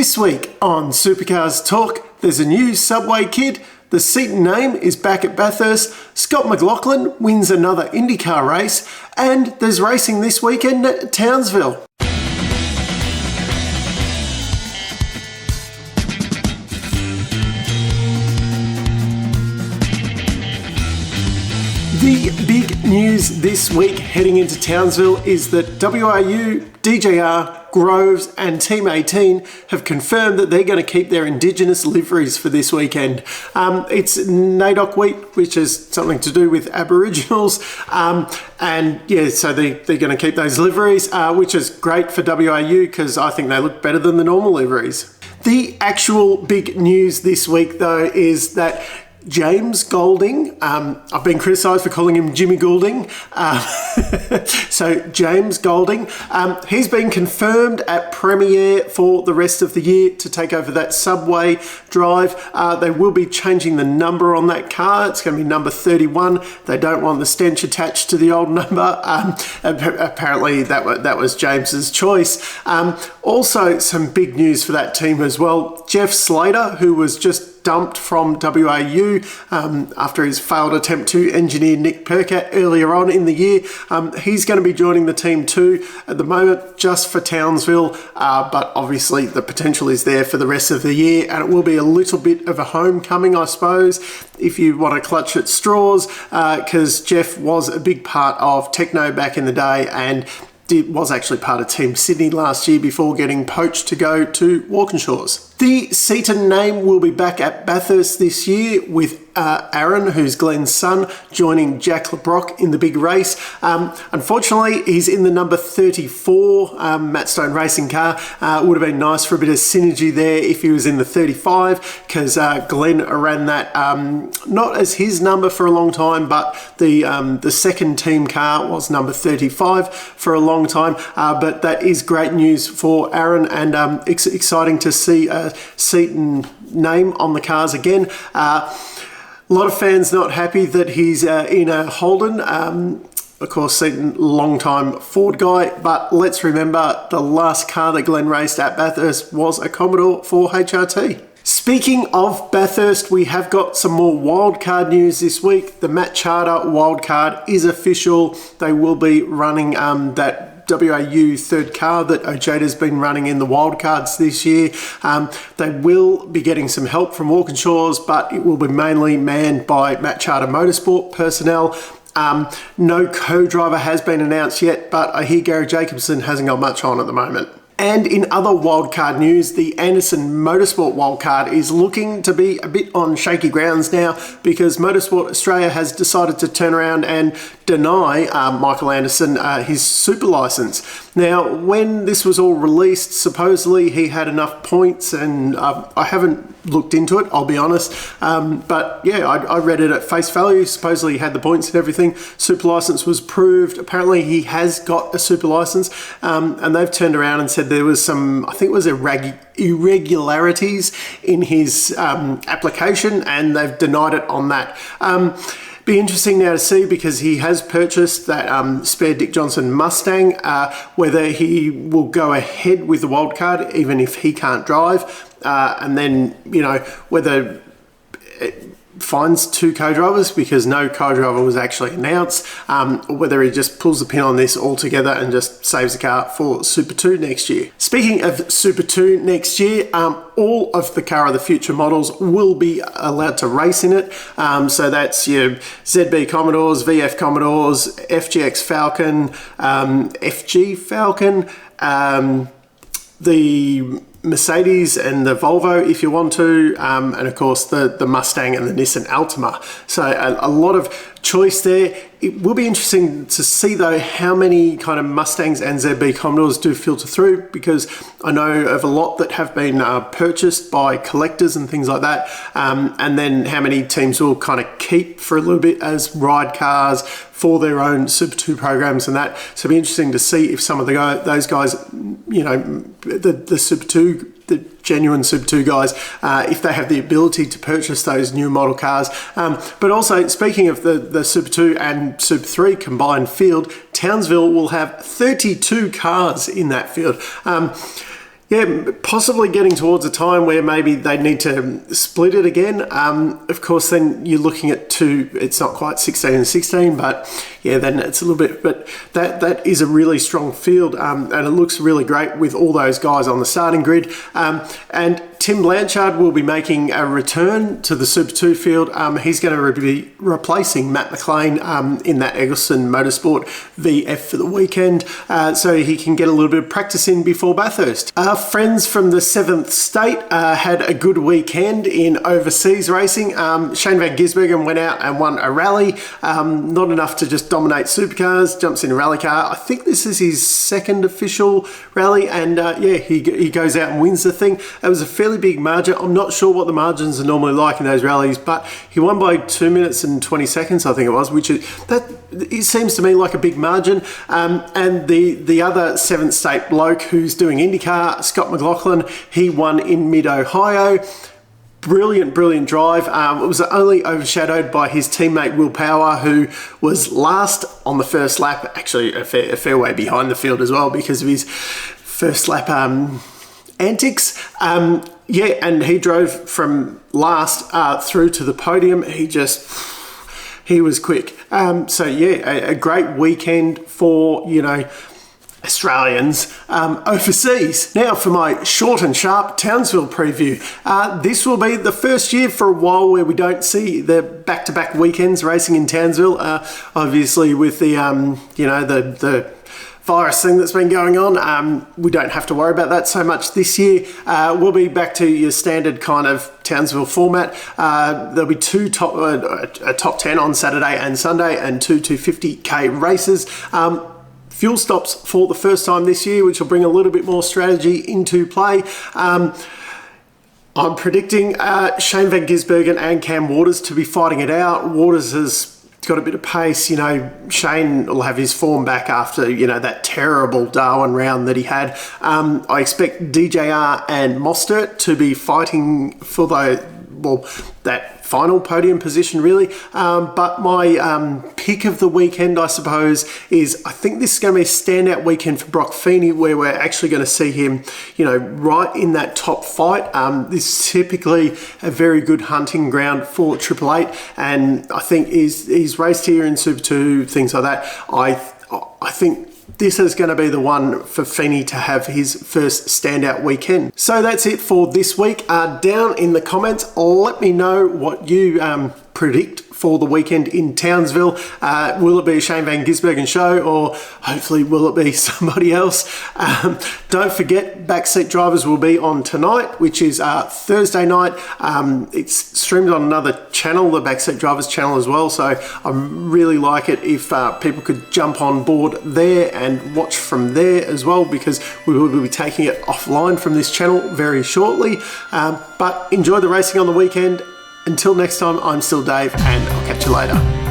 This week on Supercars Torque, there's a new Subway kid, the Seton Name is back at Bathurst, Scott McLaughlin wins another IndyCar race, and there's racing this weekend at Townsville. The big news this week heading into Townsville is that WRU, DJR, Groves and Team 18 have confirmed that they're going to keep their Indigenous liveries for this weekend. It's NAIDOC week, which is something to do with Aboriginals, and yeah, so they're going to keep those liveries, which is great for WRU because I think they look better than the normal liveries. The actual big news this week though is that James Golding, I've been criticised for calling him Jimmy Goulding, so James Golding, he's been confirmed at Premiere for the rest of the year to take over that Subway drive. They will be changing the number on that car. It's going to be number 31. They don't want the stench attached to the old number. Apparently that was James's choice. Also some big news for that team as well. Jeff Slater, who was just dumped from WRU after his failed attempt to engineer Nick Percat earlier on in the year. He's going to be joining the team too at the moment just for Townsville, but obviously the potential is there for the rest of the year, and it will be a little bit of a homecoming, I suppose, if you want to clutch at straws, because Jeff was a big part of Techno back in the day and was actually part of Team Sydney last year before getting poached to go to Walkinshaws. The Seton Name will be back at Bathurst this year with Aaron, who's Glenn's son, joining Jack LeBrock in the big race. Unfortunately, he's in the number 34 Matt Stone racing car. Would have been nice for a bit of synergy there if he was in the 35, because Glenn ran that not as his number for a long time, but the second team car was number 35 for a long time. But that is great news for Aaron, and it's exciting to see Seton Name on the cars again. A lot of fans not happy that he's in a Holden. Of course, Seton, long-time Ford guy, but let's remember the last car that Glenn raced at Bathurst was a Commodore for HRT. Speaking of Bathurst, we have got some more Wildcard news this week. The Matt Charter Wildcard is official. They will be running that WRU third car that Ojada's been running in the Wildcards this year. They will be getting some help from Walkinshaws, but it will be mainly manned by Matt Charter Motorsport personnel. No co-driver has been announced yet, but I hear Gary Jacobson hasn't got much on at the moment. And in other wildcard news, the Anderson Motorsport wildcard is looking to be a bit on shaky grounds now, because Motorsport Australia has decided to turn around and deny Michael Anderson his super license. Now, when this was all released, supposedly he had enough points, and I haven't looked into it, I'll be honest, but yeah, I read it at face value. Supposedly he had the points and everything. Super license was proved. Apparently he has got a super license, and they've turned around and said there was some, I think it was irregularities in his application, and they've denied it on that. Be interesting now to see, because he has purchased that spare Dick Johnson Mustang, whether he will go ahead with the wildcard even if he can't drive, and then, you know, whether it finds two co-drivers because no co-driver was actually announced, or whether he just pulls the pin on this altogether and just saves the car for Super 2 next year. Speaking of Super 2 next year, all of the Car of the Future models will be allowed to race in it. So that's your ZB Commodores, VF Commodores, FGX Falcon, FG Falcon, the Mercedes and the Volvo if you want to, and of course the Mustang and the Nissan Altima. So a lot of choice there. It will be interesting to see though how many kind of Mustangs and ZB Commodores do filter through, because I know of a lot that have been purchased by collectors and things like that, and then how many teams will kind of keep for a little bit as ride cars for their own Super 2 programs and that. So it'll be interesting to see if some of those guys, you know, the Super 2, the genuine Super 2 guys, if they have the ability to purchase those new model cars. But also, speaking of the Super 2 and Super 3 combined field, Townsville will have 32 cars in that field. Yeah, possibly getting towards a time where maybe they need to split it again. Of course, then you're looking at two, it's not quite 16 and 16, but yeah, then it's a little bit, but that is a really strong field, and it looks really great with all those guys on the starting grid. And Tim Blanchard will be making a return to the Super 2 field. He's going to be replacing Matt McLaughlin in that Eggleston Motorsport VF for the weekend, so he can get a little bit of practice in before Bathurst. Our friends from the 7th State had a good weekend in overseas racing. Shane van Gisbergen went out and won a rally. Not enough to just dominate supercars, jumps in a rally car. I think this is his second official rally, and yeah, he goes out and wins the thing. It was a fairly big margin. I'm not sure what the margins are normally like in those rallies, but he won by 2 minutes and 20 seconds, I think it was, which is it seems to me like a big margin. And the other 7th State bloke who's doing IndyCar, Scott McLaughlin, he won in mid-Ohio. Brilliant drive. It was only overshadowed by his teammate Will Power, who was last on the first lap, actually a fair way behind the field as well because of his first lap antics. Yeah, and he drove from last through to the podium. He was quick. So yeah, a great weekend for, you know, Australians overseas. Now for my short and sharp Townsville preview. This will be the first year for a while where we don't see the back-to-back weekends racing in Townsville. Obviously with the you know, the virus thing that's been going on, we don't have to worry about that so much this year. We'll be back to your standard kind of Townsville format. There'll be a top 10 on Saturday and Sunday and two 250k races. Fuel stops for the first time this year, which will bring a little bit more strategy into play. I'm predicting Shane van Gisbergen and Cam Waters to be fighting it out. Waters has got a bit of pace. You know, Shane will have his form back after, you know, that terrible Darwin round that he had. I expect DJR and Mostert to be fighting for that final podium position really. But my pick of the weekend, I suppose, is I think this is going to be a standout weekend for Brock Feeney, where we're actually going to see him, you know, right in that top fight. This is typically a very good hunting ground for Triple Eight, and I think he's raced here in Super 2, things like that. I think this is going to be the one for Feeney to have his first standout weekend. So that's it for this week. Down in the comments, let me know what you predict for the weekend in Townsville. Will it be a Shane van Gisbergen show, or hopefully will it be somebody else? Don't forget, Backseat Drivers will be on tonight, which is Thursday night. It's streamed on another channel, the Backseat Drivers channel as well, so I really like it if people could jump on board there and watch from there as well, because we will be taking it offline from this channel very shortly. But enjoy the racing on the weekend. Until next time, I'm still Dave, and I'll catch you later.